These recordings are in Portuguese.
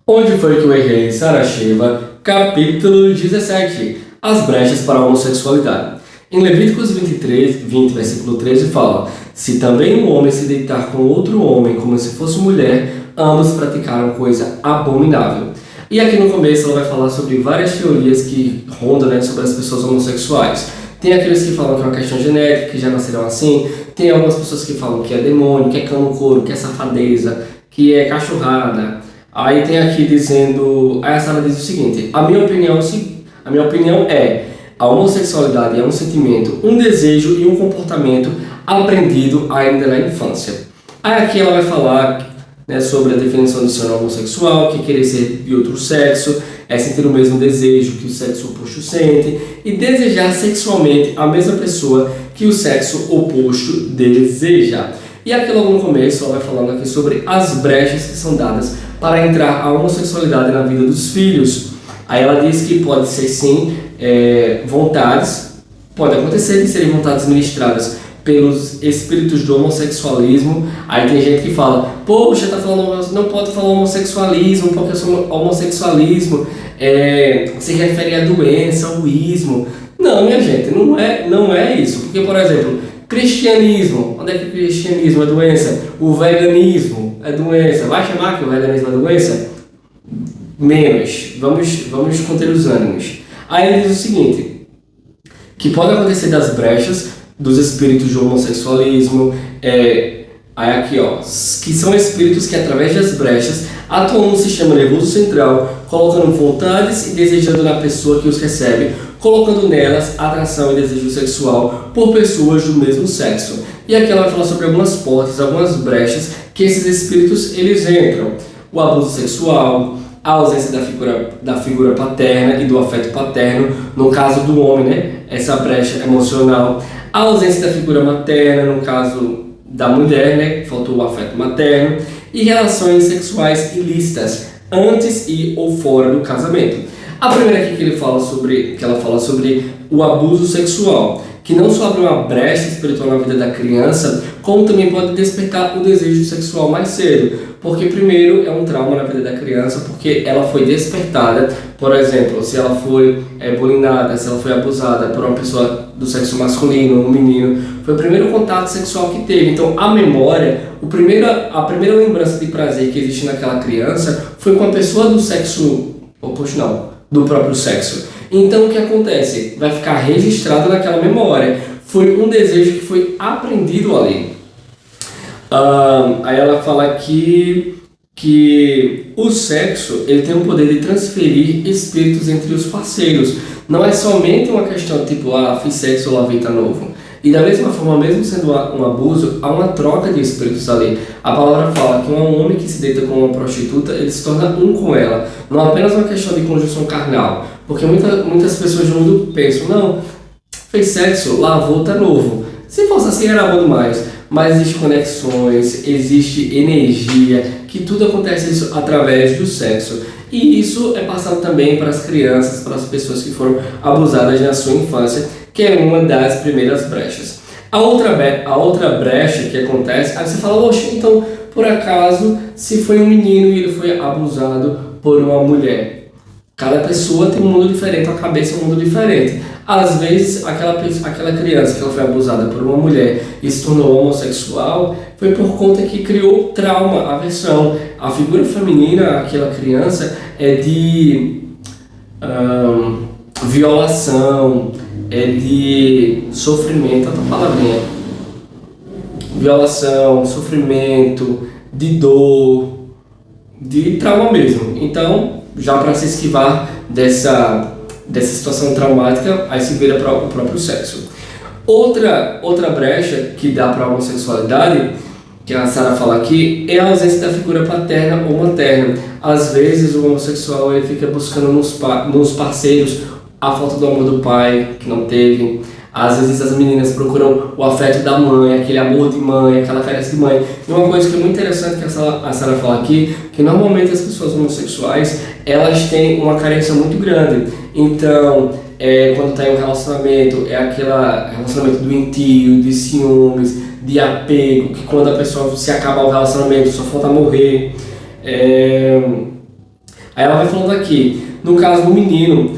Onde foi que eu errei? Saracheva, capítulo 17. As brechas para a homossexualidade. Em Levíticos 23, 20, versículo 13 fala: Se também um homem se deitar com outro homem como se fosse mulher, ambos praticaram coisa abominável. E aqui no começo ela vai falar sobre várias teorias que rondam, né, sobre as pessoas homossexuais. Tem aqueles que falam que é uma questão genética, que já nasceram assim. Tem algumas pessoas que falam que é demônio, que é cano-couro, que é safadeza, que é cachorrada. Aí tem aqui dizendo, aí a Sara diz o seguinte: a minha opinião é, a homossexualidade é um sentimento, um desejo e um comportamento aprendido ainda na infância. Aí aqui ela vai falar, né, sobre a definição de ser homossexual, que querer ser de outro sexo, é sentir o mesmo desejo que o sexo oposto sente e desejar sexualmente a mesma pessoa que o sexo oposto deseja. E aqui logo no começo ela vai falando aqui sobre as brechas que são dadas para entrar a homossexualidade na vida dos filhos. Aí ela diz que pode ser sim vontades, pode acontecer de serem vontades ministradas pelos espíritos do homossexualismo. Aí tem gente que fala, poxa, tá falando, não pode falar homossexualismo, porque homossexualismo se refere à doença, ao ismo. Não, minha gente, não é isso. Porque, por exemplo, cristianismo, onde é que o cristianismo é doença? O veganismo é doença. Vai chamar que o veganismo é doença? Menos. Vamos conter os ânimos. Aí ele diz o seguinte, que pode acontecer das brechas dos espíritos do homossexualismo, aí aqui ó, que são espíritos que através das brechas atuam no sistema nervoso central, colocando vontades e desejando na pessoa que os recebe, colocando nelas atração e desejo sexual por pessoas do mesmo sexo. E aqui ela vai falar sobre algumas portas, algumas brechas que esses espíritos eles entram: o abuso sexual, a ausência da figura paterna e do afeto paterno, no caso do homem, né? Essa brecha emocional, a ausência da figura materna, no caso da mulher, né? Faltou o afeto materno, e relações sexuais ilícitas, antes e ou fora do casamento. A primeira aqui que ela fala sobre o abuso sexual, que não só abre uma brecha espiritual na vida da criança, como também pode despertar o desejo sexual mais cedo. Porque primeiro é um trauma na vida da criança, porque ela foi despertada, por exemplo, se ela foi bulinada, se ela foi abusada por uma pessoa do sexo masculino, um menino, foi o primeiro contato sexual que teve. Então a memória, a primeira lembrança de prazer que existe naquela criança foi com a pessoa do sexo oposto, não, do próprio sexo. Então o que acontece? Vai ficar registrado naquela memória. Foi um desejo que foi aprendido ali. Aí ela fala aqui que o sexo ele tem o poder de transferir espíritos entre os parceiros. Não é somente uma questão tipo, fiz sexo, lavei, tá novo. E da mesma forma, mesmo sendo um abuso, há uma troca de espíritos ali. A palavra fala que um homem que se deita com uma prostituta, ele se torna um com ela. Não é apenas uma questão de conjunção carnal. Porque muitas pessoas do mundo pensam, não, fez sexo, lavou, tá novo. Se fosse assim, era bom demais. Mas existem conexões, existe energia, que tudo acontece isso através do sexo. E isso é passado também para as crianças, para as pessoas que foram abusadas na sua infância, que é uma das primeiras brechas. A outra brecha que acontece, aí você fala, oxe, então, por acaso, se foi um menino e ele foi abusado por uma mulher? Cada pessoa tem um mundo diferente, a cabeça é um mundo diferente. Às vezes, aquela criança que ela foi abusada por uma mulher e se tornou homossexual, foi por conta que criou trauma, aversão. A figura feminina, aquela criança, é de violação, é de sofrimento, outra palavrinha. Violação, sofrimento, de dor, de trauma mesmo. Então, já para se esquivar dessa situação traumática, aí se vira para o próprio sexo. Outra brecha que dá para a homossexualidade, que a Sara fala aqui, é a ausência da figura paterna ou materna. Às vezes o homossexual ele fica buscando nos parceiros a falta do amor do pai, que não teve. Às vezes as meninas procuram o afeto da mãe, aquele amor de mãe, aquela carência de mãe. E uma coisa que é muito interessante que a Sara fala aqui, que normalmente as pessoas homossexuais, elas têm uma carência muito grande. Então, quando está em um relacionamento, é aquele relacionamento doentio, de ciúmes, de apego, que quando a pessoa se acaba o relacionamento, só falta morrer. Aí ela vai falando aqui, no caso do menino,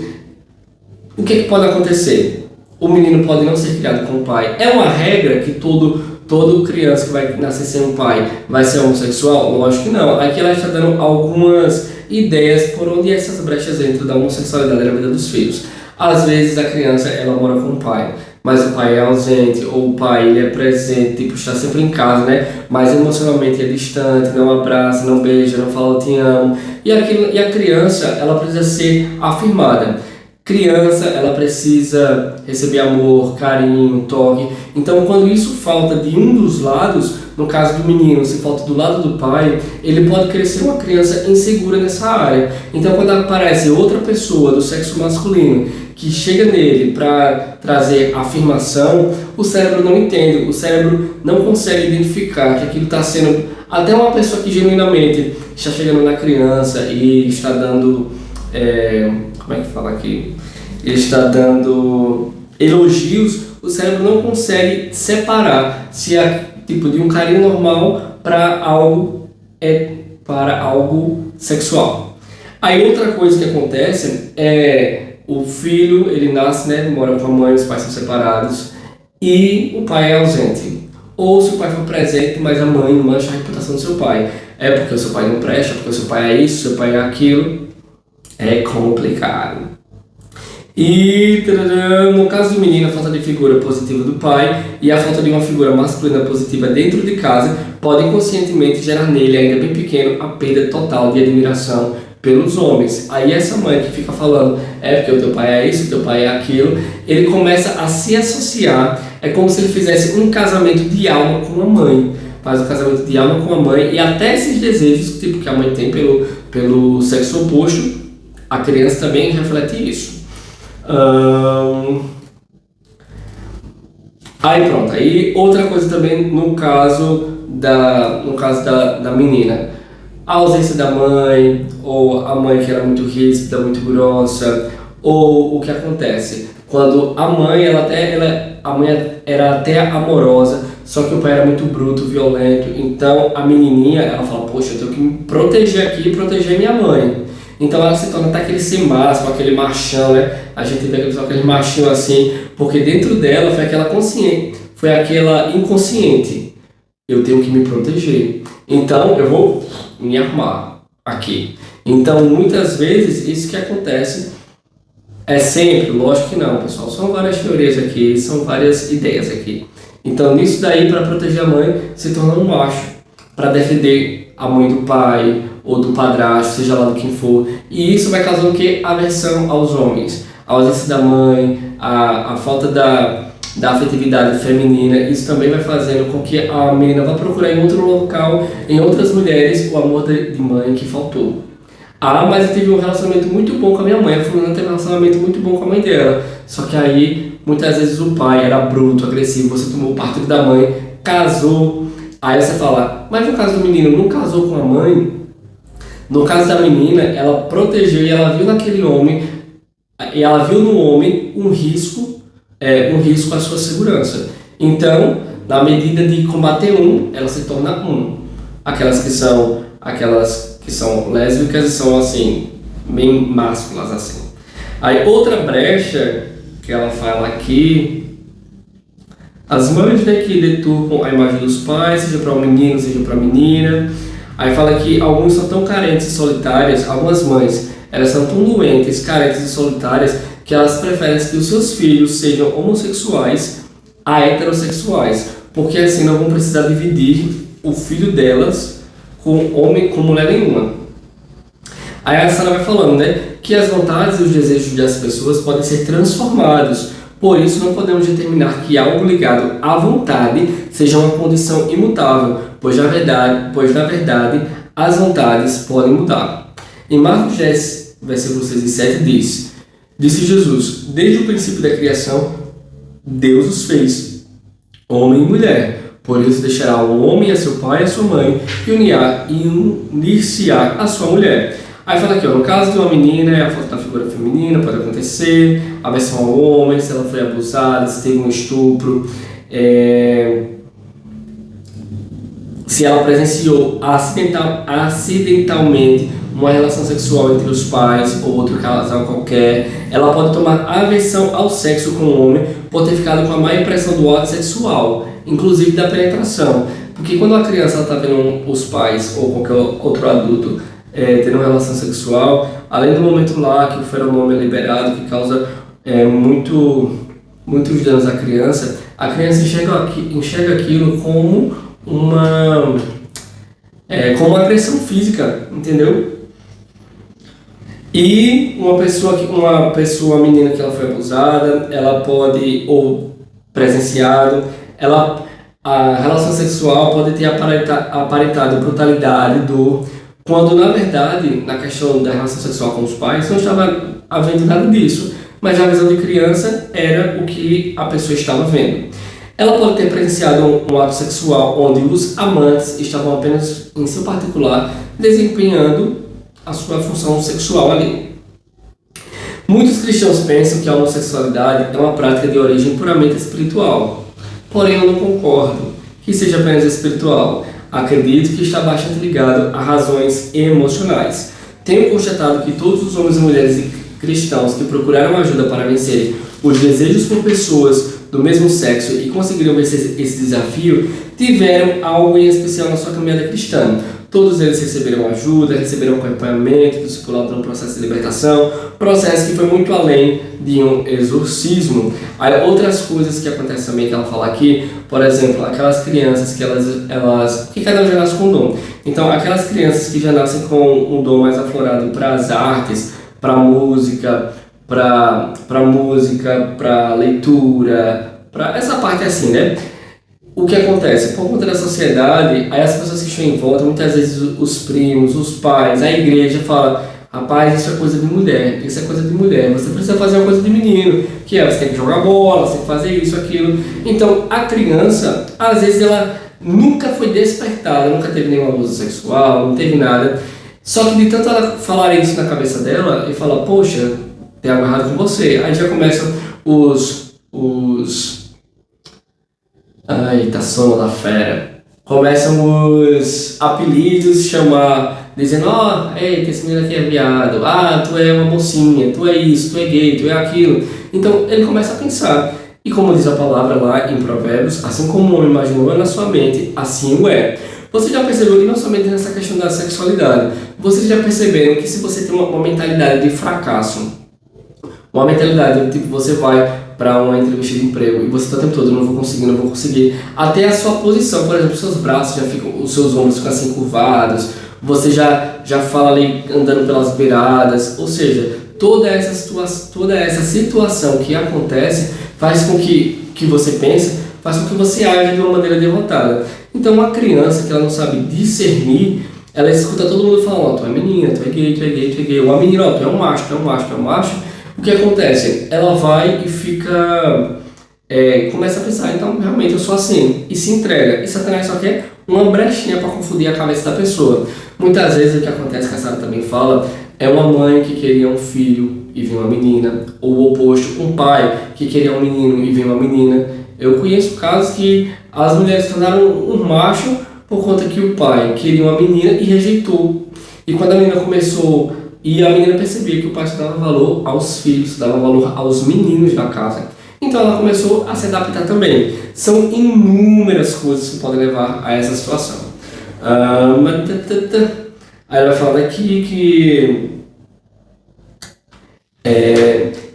o que pode acontecer? O menino pode não ser criado com o pai. É uma regra que todo criança que vai nascer sem um pai vai ser homossexual? Lógico que não. Aqui ela está dando algumas ideias por onde essas brechas entram da homossexualidade na vida dos filhos. Às vezes a criança ela mora com o pai, mas o pai é ausente, ou o pai ele é presente, tipo, está sempre em casa, né? Mas emocionalmente é distante, não abraça, não beija, não fala eu te amo. E a criança, ela precisa ser afirmada. Criança, ela precisa receber amor, carinho, toque. Então, quando isso falta de um dos lados, no caso do menino, se falta do lado do pai, ele pode crescer uma criança insegura nessa área. Então, quando aparece outra pessoa do sexo masculino que chega nele para trazer afirmação, o cérebro não entende, o cérebro não consegue identificar que aquilo está sendo até uma pessoa que genuinamente está chegando na criança e está dando... como é que fala aqui? Ele está dando elogios, o cérebro não consegue separar se é tipo de um carinho normal para algo sexual. Aí outra coisa que acontece é o filho, ele nasce, né, mora com a mãe, os pais são separados e o pai é ausente. Ou se o pai for presente, mas a mãe mancha a reputação do seu pai. É porque o seu pai não presta, porque o seu pai é isso, o seu pai é aquilo. É complicado. E no caso do menino, a falta de figura positiva do pai e a falta de uma figura masculina positiva dentro de casa pode inconscientemente gerar nele, ainda bem pequeno, a perda total de admiração pelos homens. Aí essa mãe que fica falando, porque o teu pai é isso, o teu pai é aquilo, ele começa a se associar, é como se ele fizesse um casamento de alma com a mãe. Faz um casamento de alma com a mãe e até esses desejos tipo, que a mãe tem pelo sexo oposto, a criança também reflete isso. Aí pronto, aí outra coisa também no caso da menina, a ausência da mãe, ou a mãe que era muito ríspida, muito grossa, ou o que acontece quando a mãe era até amorosa, só que o pai era muito bruto, violento, então a menininha ela fala, poxa, eu tenho que me proteger aqui e proteger minha mãe. Então ela se torna até aquele sem máximo, aquele machão, né? A gente vê aquele machinho assim, porque dentro dela foi aquela inconsciente. Eu tenho que me proteger. Então eu vou me armar aqui. Então muitas vezes isso que acontece é sempre, lógico que não, pessoal. São várias teorias aqui, são várias ideias aqui. Então nisso daí, para proteger a mãe, se torna um macho, para defender a mãe do pai ou do padrasto, seja lá do quem for, e isso vai causando o que? Aversão aos homens, a ausência da mãe, a falta da afetividade feminina. Isso também vai fazendo com que a menina vá procurar em outro local, em outras mulheres, o amor de mãe que faltou. Mas eu tive um relacionamento muito bom com a minha mãe, a fulana teve um relacionamento muito bom com a mãe dela, só que aí muitas vezes o pai era bruto, agressivo, você tomou o partido da mãe, casou, aí você fala, mas no caso do menino não casou com a mãe. No caso da menina, ela protegeu e ela viu naquele homem, e ela viu no homem um risco à sua segurança. Então, na medida de combater ela se torna Aquelas que são lésbicas e são assim, bem másculas assim. Aí outra brecha que ela fala aqui, as mães que deturpam a imagem dos pais, seja para o menino, seja para a menina. Aí fala que alguns são tão carentes e solitárias, algumas mães, elas são tão doentes, carentes e solitárias, que elas preferem que os seus filhos sejam homossexuais a heterossexuais, porque assim não vão precisar dividir o filho delas com homem, com mulher nenhuma. Aí a Sara vai falando, né, que as vontades e os desejos das pessoas podem ser transformados, por isso não podemos determinar que algo ligado à vontade seja uma condição imutável, pois na verdade as vontades podem mudar. Em Marcos 10, versículo 6 e 7 disse Jesus, desde o princípio da criação, Deus os fez, homem e mulher. Por isso deixará o homem a seu pai e a sua mãe e unir-se-á a sua mulher. Aí fala aqui, no caso de uma menina, a falta da figura feminina pode acontecer, aversão ao homem, se ela foi abusada, se teve um estupro, se ela presenciou acidentalmente uma relação sexual entre os pais ou outro casal qualquer, ela pode tomar aversão ao sexo com o homem por ter ficado com a má impressão do ato sexual, inclusive da penetração. Porque quando a criança está vendo os pais ou qualquer outro adulto tendo uma relação sexual, além do momento lá que o feromônio é liberado, que causa muitos danos à criança, a criança enxerga aquilo como uma agressão física, entendeu? E uma menina que ela foi abusada, ela pode, ou presenciado, a relação sexual pode ter aparentado brutalidade e dor, quando na verdade, na questão da relação sexual com os pais, não estava havendo nada disso, mas a visão de criança era o que a pessoa estava vendo. Ela pode ter presenciado um ato sexual onde os amantes estavam apenas em seu particular desempenhando a sua função sexual ali. Muitos cristãos pensam que a homossexualidade é uma prática de origem puramente espiritual. Porém, eu não concordo que seja apenas espiritual. Acredito que está bastante ligado a razões emocionais. Tenho constatado que todos os homens e mulheres cristãos que procuraram ajuda para vencerem os desejos por pessoas do mesmo sexo e conseguiram vencer esse desafio tiveram algo em especial na sua caminhada cristã. Todos eles receberam ajuda, receberam acompanhamento, discipulado no processo de libertação, processo que foi muito além de um exorcismo. Aí outras coisas que acontecem também que ela fala aqui, por exemplo, aquelas crianças que cada um já nasce com um dom. Então, aquelas crianças que já nascem com um dom mais aflorado para as artes, para música, para leitura, para essa parte assim, né? O que acontece? Por conta da sociedade, aí as pessoas que estão em volta, muitas vezes os primos, os pais, a igreja fala: rapaz, isso é coisa de mulher, isso é coisa de mulher, você precisa fazer uma coisa de menino, que é, você tem que jogar bola, você tem que fazer isso, aquilo. Então, a criança, às vezes ela nunca foi despertada, nunca teve nenhum abuso sexual, não teve nada. Só que de tanto ela falar isso na cabeça dela e falar: poxa, tem algo errado com você. Aí já começam ai, tá sono da fera. Começam os apelidos, dizendo: eita, esse menino aqui é viado, tu é uma mocinha, tu é isso, tu é gay, tu é aquilo. Então ele começa a pensar. E como diz a palavra lá em Provérbios, assim como o homem imaginou na sua mente, assim o é. Você já percebeu, e não somente nessa questão da sexualidade, vocês já perceberam que se você tem uma mentalidade de fracasso, uma mentalidade tipo, você vai para uma entrevista de emprego e você está o tempo todo: não vou conseguir, até a sua posição, por exemplo, seus braços já ficam, os seus ombros ficam assim curvados, você já fala ali andando pelas beiradas, ou seja, toda essa situação que acontece faz com que você pense, faz com que você age de uma maneira derrotada. Então, uma criança que ela não sabe discernir, ela escuta todo mundo falando: tu é menina, tu é gay, tu é gay, tu é gay, ou a menina: tu é um macho, tu é um macho, tu é um macho. O que acontece? Ela vai e fica, começa a pensar: então realmente eu sou assim, e se entrega. E Satanás só quer uma brechinha para confundir a cabeça da pessoa. Muitas vezes o que acontece, que a Sara também fala, é uma mãe que queria um filho e vem uma menina, ou o oposto, um pai que queria um menino e vem uma menina. Eu conheço casos que as mulheres se tornaram um macho por conta que o pai queria uma menina e rejeitou. E quando a menina começou, e a menina percebia que o pai dava valor aos filhos, dava valor aos meninos da casa, então ela começou a se adaptar também. São inúmeras coisas que podem levar a essa situação. Aí ela vai falar aqui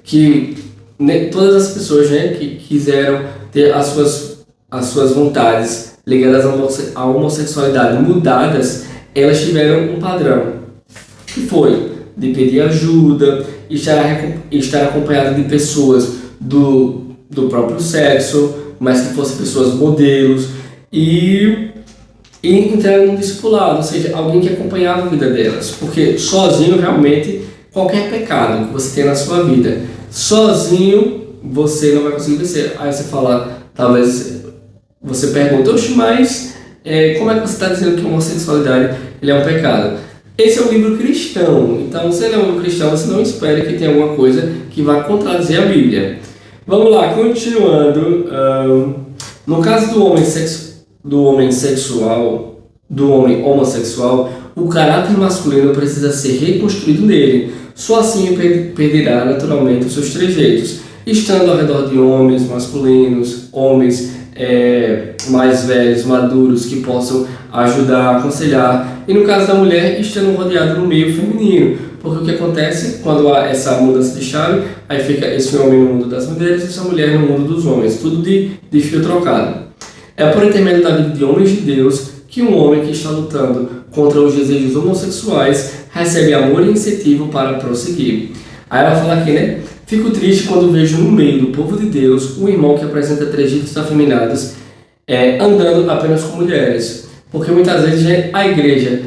que todas as pessoas, né, que quiseram ter as suas vontades ligadas à homossexualidade mudadas, elas tiveram um padrão, que foi de pedir ajuda, estar acompanhado de pessoas do próprio sexo, mas que fossem pessoas modelos, e entrar num discipulado, ou seja, alguém que acompanhava a vida delas, porque sozinho realmente qualquer pecado que você tem na sua vida, sozinho você não vai conseguir vencer. Aí você fala, talvez você pergunta: oxe, mas como é que você está dizendo que a homossexualidade ele é um pecado? Esse é um livro cristão, então se ele é um livro cristão, você não espere que tenha alguma coisa que vá contradizer a Bíblia. Vamos lá, continuando. No caso do homem sexual, do homem homossexual, o caráter masculino precisa ser reconstruído nele. Só assim ele perderá naturalmente os seus trejeitos, estando ao redor de homens masculinos, homens mais velhos, maduros, que possam ajudar, aconselhar. E no caso da mulher, estando rodeado no meio feminino. Porque o que acontece quando há essa mudança de chave, aí fica esse homem no mundo das mulheres e essa mulher no mundo dos homens, tudo de fio trocado. É por intermédio da vida de homens de Deus que um homem que está lutando contra os desejos homossexuais recebe amor e incentivo para prosseguir. Aí ela fala aqui, né? Fico triste quando vejo no meio do povo de Deus um irmão que apresenta trejeitos afeminados andando apenas com mulheres. Porque muitas vezes a igreja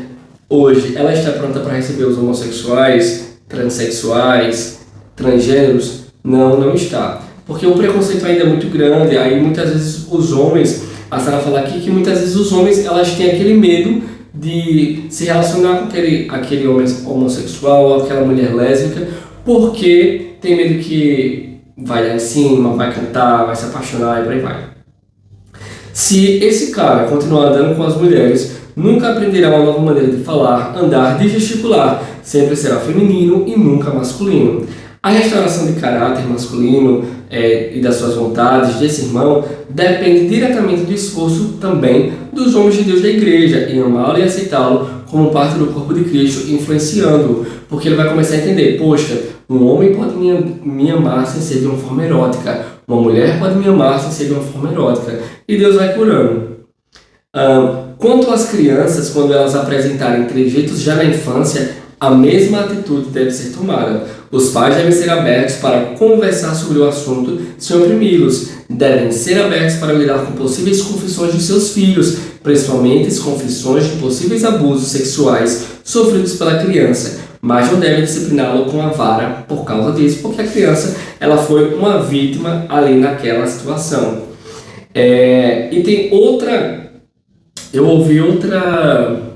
hoje ela está pronta para receber os homossexuais, transexuais, transgêneros? Não está. Porque o preconceito ainda é muito grande, aí muitas vezes os homens, a Sara fala aqui que muitas vezes os homens elas têm aquele medo de se relacionar com aquele homem homossexual ou aquela mulher lésbica, porque tem medo que vai lá em cima, vai cantar, vai se apaixonar e por aí vai. Se esse cara continuar andando com as mulheres, nunca aprenderá uma nova maneira de falar, andar, de gesticular, sempre será feminino e nunca masculino. A restauração de caráter masculino e das suas vontades desse irmão depende diretamente do esforço também dos homens de Deus da igreja em amá-lo e aceitá-lo como parte do corpo de Cristo, influenciando-o, porque ele vai começar a entender, poxa, um homem pode me amar sem ser de uma forma erótica, uma mulher pode me amar sem ser de uma forma erótica, e Deus vai curando. Quanto às crianças, quando elas apresentarem trejeitos já na infância, a mesma atitude deve ser tomada. Os pais devem ser abertos para conversar sobre o assunto sem oprimi-los. Devem ser abertos para lidar com possíveis confissões de seus filhos, principalmente as confissões de possíveis abusos sexuais sofridos pela criança, mas não devem discipliná-lo com a vara por causa disso, porque a criança ela foi uma vítima ali naquela situação. E tem outra... Eu ouvi outra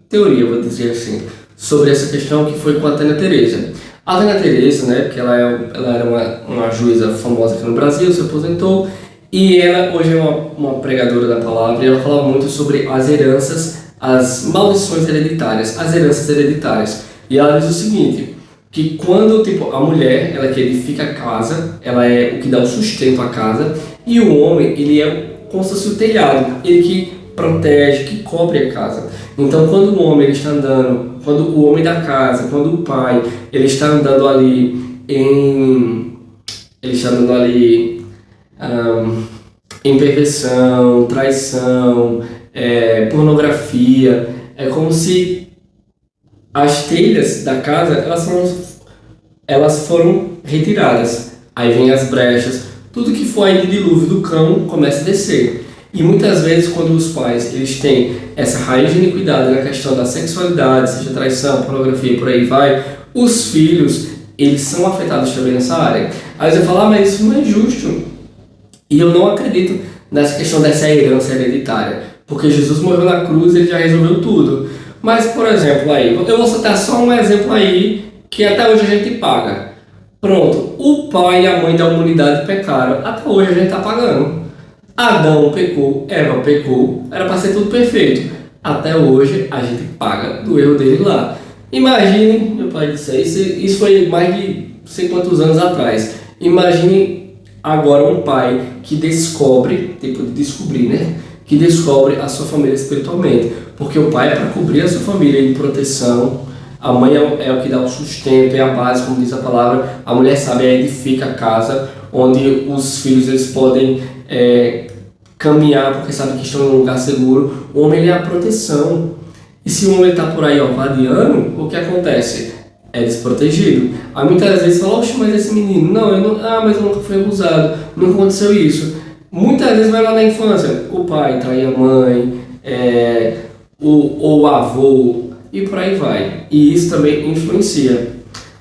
teoria, vou dizer assim, sobre essa questão, que foi com a Tânia Teresa. A Tânia Teresa, né, que ela era uma juíza famosa aqui no Brasil, se aposentou, e ela hoje é uma pregadora da palavra, e ela fala muito sobre as heranças, as maldições hereditárias, as heranças hereditárias. E ela diz o seguinte, que quando a mulher, ela que edifica a casa, ela é o que dá o sustento à casa, e o homem, ele é como se fosse o telhado, ele que protege, que cobre a casa. Então, quando o homem ele está andando, quando o homem da casa, quando o pai ele está andando ali em perversão, traição, pornografia, é como se as telhas da casa elas foram retiradas. Aí vem as brechas, tudo que for aí de dilúvio do cão começa a descer. E muitas vezes, quando os pais eles têm essa raiz de iniquidade na questão da sexualidade, seja traição, pornografia e por aí vai, os filhos, eles são afetados também nessa área. Aí você fala, mas isso não é justo. E eu não acredito nessa questão dessa herança hereditária, porque Jesus morreu na cruz e ele já resolveu tudo. Mas, por exemplo, aí, eu vou citar só um exemplo aí, que até hoje a gente paga. Pronto, o pai e a mãe da humanidade pecaram, até hoje a gente está pagando. Adão pecou, Eva pecou, era para ser tudo perfeito. Até hoje a gente paga do erro dele lá. Imagine, meu pai disse isso foi mais de não sei quantos anos atrás. Imagine agora um pai que descobre, que descobre a sua família espiritualmente. Porque o pai é para cobrir a sua família em proteção, a mãe é o que dá o sustento, é a base, como diz a palavra, a mulher sabe, edifica a casa, onde os filhos eles podem caminhar, porque sabem que estão em um lugar seguro. O homem ele é a proteção. E se o homem está por aí vadiando, o que acontece? É desprotegido. Aí muitas vezes fala, oxe, mas esse menino, mas eu nunca fui abusado, nunca aconteceu isso. Muitas vezes vai lá na infância, o pai trai a mãe, o avô, e por aí vai. E isso também influencia.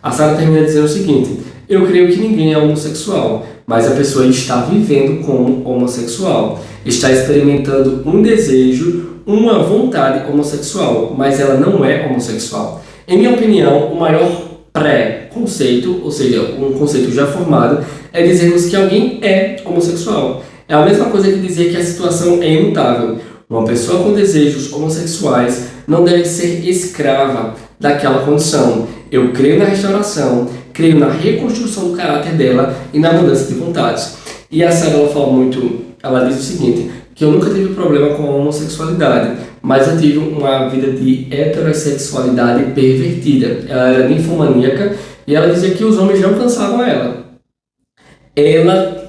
A Sara termina dizendo o seguinte, eu creio que ninguém é homossexual, mas a pessoa está vivendo como homossexual, está experimentando um desejo, uma vontade homossexual, mas ela não é homossexual. Em minha opinião, o maior pré-conceito, ou seja, um conceito já formado, é dizermos que alguém é homossexual. É a mesma coisa que dizer que a situação é imutável. Uma pessoa com desejos homossexuais não deve ser escrava daquela condição. Eu creio na restauração, creio na reconstrução do caráter dela e na mudança de vontades. E a Sarah, ela fala muito, ela diz o seguinte, que eu nunca tive problema com a homossexualidade, mas eu tive uma vida de heterossexualidade pervertida. Ela era ninfomaníaca e ela dizia que os homens não cansavam ela. Ela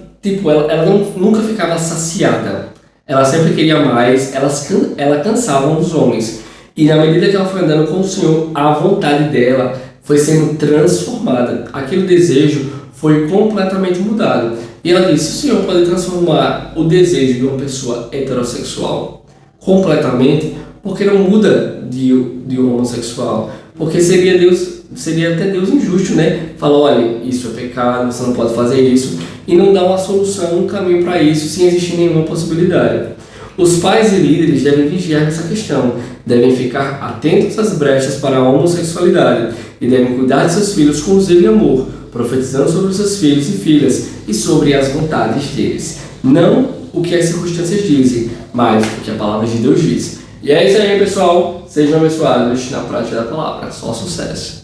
nunca ficava saciada. Ela sempre queria mais, ela cansava dos homens. E na medida que ela foi andando com o Senhor, a vontade dela foi sendo transformada. Aquele desejo foi completamente mudado. E ela disse, o Senhor pode transformar o desejo de uma pessoa heterossexual completamente, porque não muda de um homossexual. Porque seria até Deus injusto, né? Falar, olha, isso é pecado, você não pode fazer isso, e não dar uma solução, um caminho para isso, sem existir nenhuma possibilidade. Os pais e líderes devem vigiar essa questão, devem ficar atentos às brechas para a homossexualidade e devem cuidar de seus filhos com zelo e amor, profetizando sobre os seus filhos e filhas e sobre as vontades deles. Não o que as circunstâncias dizem, mas o que a palavra de Deus diz. E é isso aí, pessoal. Sejam abençoados na prática da palavra. Só sucesso.